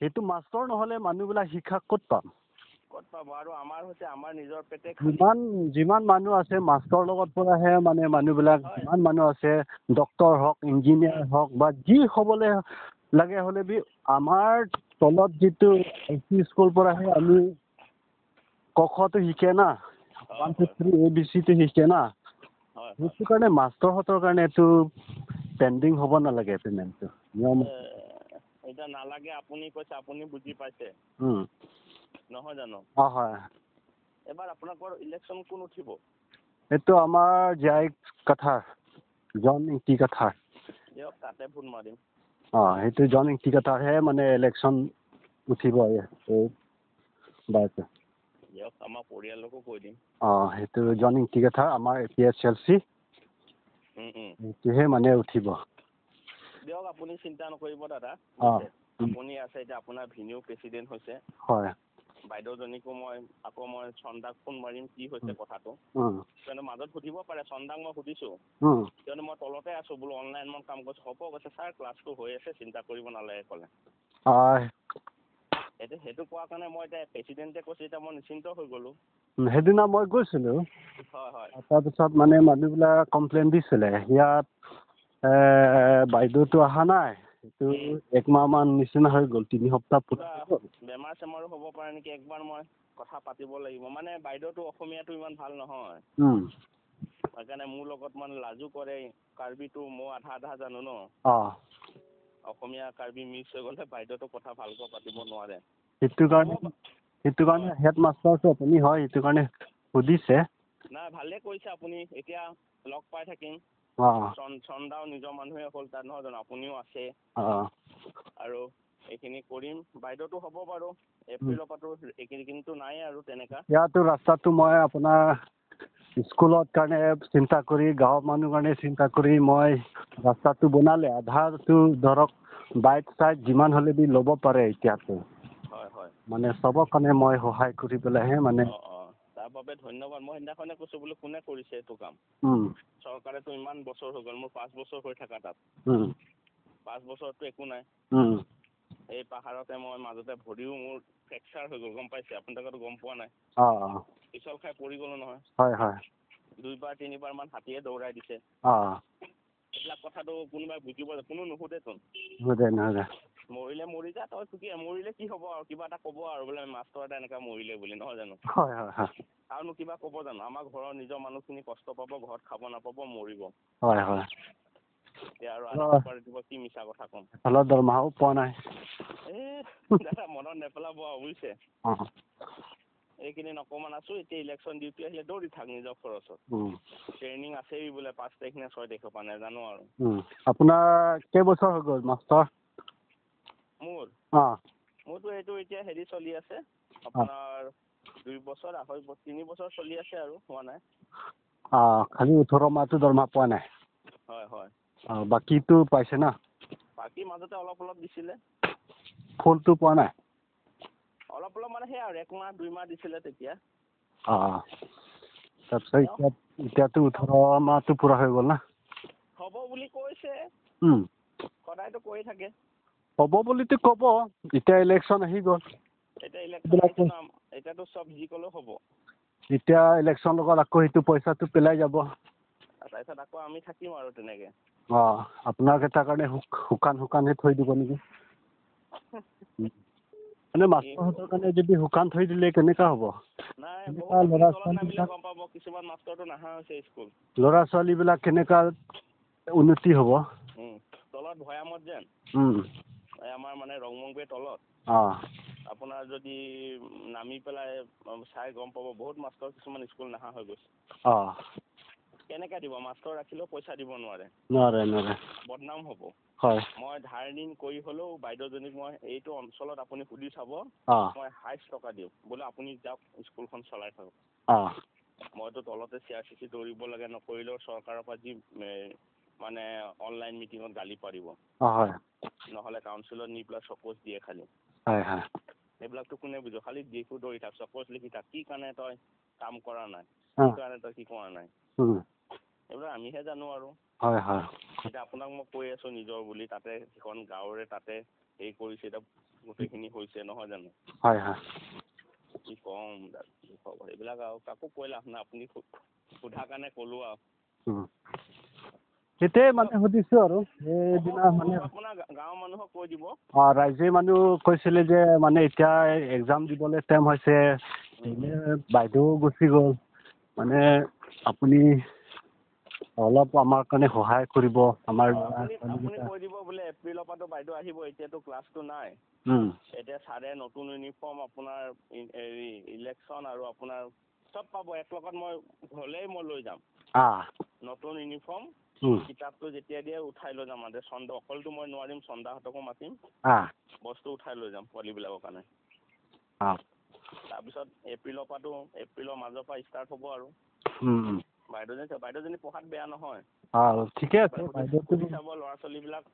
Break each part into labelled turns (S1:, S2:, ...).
S1: সেইটো মাষ্টৰ নহ'লে মানুহবিলাক শিক্ষা ক'ত পাম?
S2: ক'ত পাব? আৰু আমাৰ হৈছে আমাৰ নিজৰ পেটে
S1: যিমান মানুহ আছে মাষ্টৰ লগত পৰাহে মানে মানুহবিলাক যিমান মানুহ আছে ডক্তৰ হওক ইঞ্জিনিয়াৰ হওক বা যি হ'বলৈ লাগে হ'লে বি আমাৰ তলত যিটো LP স্কুল পৰাহে আমি কখটো শিকে না 1 2 3 ABCটো শিকে না সেইটো কাৰণে মাষ্টৰহঁতৰ কাৰণে এইটো পেণ্ডিং হ'ব নালাগে পেমেণ্টটো নিয়ম
S2: এটা নালাগে আপুনি কৈছে আপুনি বুজি পাইছে নহয় জানো
S1: হয়
S2: এবাৰ আপোনালোকৰ ইলেকশ্যন কোন উঠিব
S1: এইটো আমাৰ জাই কথাৰ জন ইংতি কথাৰ
S2: দিয়ক তাতে ভোট মাৰিম
S1: সেইটো জন ইংতি কথাৰহে মানে ইলেকশ্যন উঠিব বাৰটো
S2: দিয়ক আমাৰ পৰিয়ালকো কৈ দিম
S1: সেইটো জন ইংতি কথাৰ আমাৰ APSLC সেইটোহে মানে উঠিব
S2: দিয়ক আপুনি চিন্তা নকৰিব দাদা আপুনি আছে এতিয়া আপোনাৰ ভিনিউ প্ৰেচিডেণ্ট হৈছে
S1: হয়
S2: বাইদেউজনীকো মই চন্দাক ফোন মাৰিম কি হৈছে কথাটো কিয়নো মাজত সুধিব পাৰে চন্দাক মই সুধিছোঁ কিয়নো মই তলতে আছোঁ বোলো অনলাইন মই কাম কৰিছোঁ হ'ব কৈছে ছাৰ ক্লাছটো হৈ আছে চিন্তা কৰিব নালাগে ক'লে সেইটো কোৱাৰ কাৰণে মই এতিয়া প্ৰেচিডেণ্টে কৈছে এতিয়া মই নিশ্চিন্ত হৈ গ'লোঁ
S1: সেইদিনা মই গৈছিলোঁ
S2: হয়
S1: তাৰপিছত মানে মানুহবিলাক কমপ্লেইন দিছিলে ইয়াত বাইদেউটো অহা নাই সেইটো 1 মাহমান নিচিনা হৈ গ'ল 3 সপ্তাহ
S2: বেমাৰ চেমাৰো হ'ব পাৰে নেকি একবাৰ মই কথা পাতিব লাগিব মানে বাইদেউটো অসমীয়াটো ইমান ভাল নহয় সেইকাৰণে মোৰ লগত মানে লাজো কৰে কাৰ্বিটো মই আধা জানো ন অসমীয়া কাৰ্বি মিক্স হৈ গ'লে বাইদেউটো কথা ভালকৈ পাতিব নোৱাৰে সেইটো
S1: কাৰণে হেড মাষ্টাৰটো আপুনি হয় সেইটো কাৰণে সুধিছে
S2: নাই ভালে কৰিছে আপুনি এতিয়া লগ পাই থাকিম চন্দাও নিজৰ মানুহে হ'ল তাত নহয় জানো আপুনিও আছে আৰু এইখিনি কৰিম বাইদেউটো হ'ব বাৰু এপ্ৰিলৰ পৰাতো এইখিনিতো নাই আৰু তেনেকা
S1: ইয়াতো ৰাস্তাটো মই আপোনাৰ স্কুলত কাৰণে চিন্তা কৰি গাঁৱৰ মানুহ কাৰণে চিন্তা কৰি মই ৰাস্তাটো বনালে আধাটো ধৰক বাইক চাইক যিমান হ'লে বি ল'ব পাৰে এতিয়াতো মানে চবৰ কাৰণে মই সহায় কৰি পেলাইহে মানে
S2: তাৰ বাবে ধন্যবাদ মই সেইদিনাখনে কৈছোঁ বোলো কোনে কৰিছে এইটো কাম চৰকাৰেতো ইমান বছৰ হৈ গ'ল মোৰ 5 বছৰ হৈ থকা তাত 5 বছৰতো একো নাই এই পাহাৰতে মই মাজতে ভৰিও মোৰ ফ্ৰেকচাৰ হৈ গ'ল গম পাইছে আপোনালোকেতো গম পোৱা নাই পিছল খাই পৰি গ'লো নহয় 2বাৰ 3বাৰ মান হাতীয়ে দৌৰাই দিছে এইবিলাক কথাটো কোনোবাই বুজিব কোনো নুসুধেচোন মৰিলে মৰি যা তই মৰিলে কি হ'ব আৰু কিবা এটা ক'ব আৰু বোলে মাষ্টৰ এটা এনেকুৱা মৰিলে বুলি নহয় জানো আৰুনো কিবা ক'ব জানো আমাৰ ঘৰৰ নিজৰ মানুহখিনি কষ্ট পাব ঘৰত খাব নাপাব মৰিব এতিয়া আৰু কি মিছা কথা ক'ম
S1: দৰমহাও পোৱা নাই
S2: দাদা মনত নেপেলাব আৰু বুজিছে এইকেইদিন অকণমান আছোঁ এতিয়া ইলেকশ্যন ডিউটি আহিলে দৌৰি থাক নিজৰ খৰচত ট্ৰেইনিং আছেই বোলে 5 তাৰিখ নে 6 তাৰিখৰ পৰা নাজানো আৰু
S1: আপোনাৰ কেইবছৰ হৈ গ'ল মাষ্টৰ
S2: মোৰতো এইটো এতিয়া হেৰি চলি আছে আপোনাৰ 2 বছৰ 3 বছৰ চলি আছে আৰু হোৱা নাই
S1: খালি 18 মাহটো দৰমহা পোৱা নাই
S2: হয়
S1: বাকীটো পাইছে না
S2: বাকী মাজতে অলপ দিছিলে
S1: ফুলটো পোৱা নাই
S2: অলপ মানে সেই আৰু 1 মাহ 2 মাহ দিছিলে তেতিয়া
S1: তাৰপিছত এতিয়াতো 18 মাহটো পুৰা হৈ গ'ল না
S2: হ'ব বুলি কৈছে সদায়তো কৈ থাকে
S1: হ'ব বুলিতো ক'ব এতিয়া ইলেকশ্যন আহি গ'ল
S2: এতিয়াতো চব যি ক'লেও হ'ব
S1: এতিয়া ইলেকশ্যন লগত আকৌ সেইটো পইচাটো পেলাই যাব
S2: তাৰপিছত আকৌ আমি থাকিম আৰু তেনেকে
S1: আপোনাক এটা কাৰণে শুকানহে থৈ দিব নেকি মানে মাষ্টৰহঁতৰ কাৰণে যদি শুকান থৈ দিলে কেনেকুৱা হ'ব ল'ৰা ছোৱালীবিলাক কেনেকুৱা উন্নতি হ'ব
S2: তলত ভৈয়ামত যেন আমাৰ মানে ৰংমংগুৰিৰ তলত আপোনাৰ যদি নামি পেলাই চাই গম পাব বহুত মাষ্টৰ কিছুমান স্কুল নাহা হৈ গৈছে কেনেকৈ দিব মাষ্টৰ ৰাখিলেও পইচা দিব নোৱাৰে বদনাম হ'ব মই ধাৰ ঋণ কৰি হ'লেও বাইদেউজনীক মই এইটো অঞ্চলত আপুনি সুধি চাব মই হাইষ্ট টকা দিওঁ বোলে আপুনি যাওক স্কুলখন চলাই থাকক মইতো তলতে CRCC দৌৰিব লাগে নকৰিলেও চৰকাৰৰ পৰা যি মানে অনলাইন মিটিঙত গালি পাৰিব নহ'লে কাউন্সিলত নি পেলাই চপোজ দিয়ে খালি এইবিলাকতো কোনে বুজো খালি দিশো দৌৰি থাক চপোজ লিখি থাক কি কাৰণে তই কাম কৰা নাই কি কাৰণে তই কি কৰা নাই এইবিলাক আমিহে জানো আৰু এতিয়া আপোনাক মই কৈ আছোঁ নিজৰ বুলি তাতে সেইখন গাঁৱৰে তাতে হেৰি কৰিছে এতিয়া গোটেইখিনি হৈছে নহয় জানো?
S1: হয় হয়।
S2: কি ক'ম খবৰ এইবিলাক আৰু কাকো কৈ লাভ নাই, আপুনি সোধাৰ কাৰণে ক'লো আৰু।
S1: সেইটোৱে মানে সুধিছোঁ আৰু সেইদিনা মানে
S2: আপোনাৰ গাঁৱৰ মানুহক কৈ দিব।
S1: ৰাইজে মানুহ কৈছিলে যে মানে এতিয়া এক্সাম দিবলৈ টাইম হৈছে, বাইদেউ গুচি গ'ল, মানে আপুনি অলপ আমাৰ কাৰণে সহায় কৰিব। আমাৰ
S2: আপুনি কৈ দিব বোলে এপ্ৰিলৰ পৰাতো বাইদেউ আহিব, এতিয়াতো ক্লাছটো নাই। এতিয়া ছাৰে নতুন ইউনিফৰ্ম আপোনাৰ ইলেকশ্যন আৰু আপোনাৰ চব পাব এক লগত, মই হ'লেই মই লৈ যাম নতুন ইউনিফৰ্ম, কিতাপটো যেতিয়া দিয়ে উঠাই লৈ যাম। অকলটো মই নোৱাৰিম, চন্দাহঁতকো মাতিম, বস্তু উঠাই লৈ যাম পোৱালীবিলাকৰ কাৰণে। তাৰপিছত এপ্ৰিলৰ মাজৰ পৰা ষ্টাৰ্ট হ'ব আৰু। বাইদেউজনী পঢ়াত বেয়া নহয়।
S1: ঠিকে আছে।
S2: সুধি চাব, ল'ৰা ছোৱালীবিলাক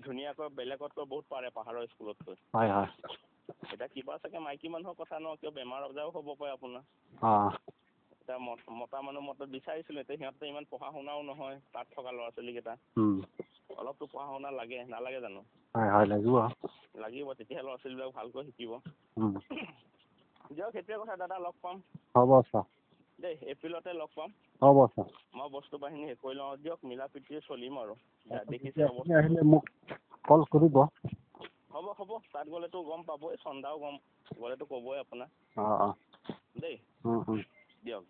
S2: ধুনীয়াকৈ বেলেগতকৈ বহুত পাৰে পাহাৰৰ স্কুলতকৈ।
S1: হয় হয়।
S2: এতিয়া কিবা চাগে মাইকী মানুহৰ কথা ন, কিয় বেমাৰ আজাৰো হ'ব পাৰে আপোনাৰ। এতিয়া মতা মানুহ মতত বিচাৰিছিলোঁ, এতিয়া সিহঁতে ইমান পঢ়া শুনাও নহয়, তাত থকা ল'ৰা ছোৱালীকেইটা। অলপতো পঢ়া শুনা লাগে, নালাগে জানো?
S1: হয় হয়, লাগিব।
S2: লাগিব, তেতিয়াহে ল'ৰা ছোৱালীবিলাক ভালকৈ শিকিব। দিয়ক, সেইটোৱে কথা দাদা, লগ পাম।
S1: হ'ব ছাৰ।
S2: দেই, এপ্ৰিলতে লগ পাম।
S1: হ'ব ছাৰ।
S2: মই বস্তু বাহিনী শেষ কৰি লওঁ দিয়ক, মিলা প্ৰীতিৰে চলিম আৰু। দেখিছে
S1: আপুনি আহিলে মোক কল কৰিব।
S2: হ'ব, তাত গ'লেতো গম পাবই, চন্দাও গ'লেতো ক'বই আপোনাক। দেই, দিয়ক।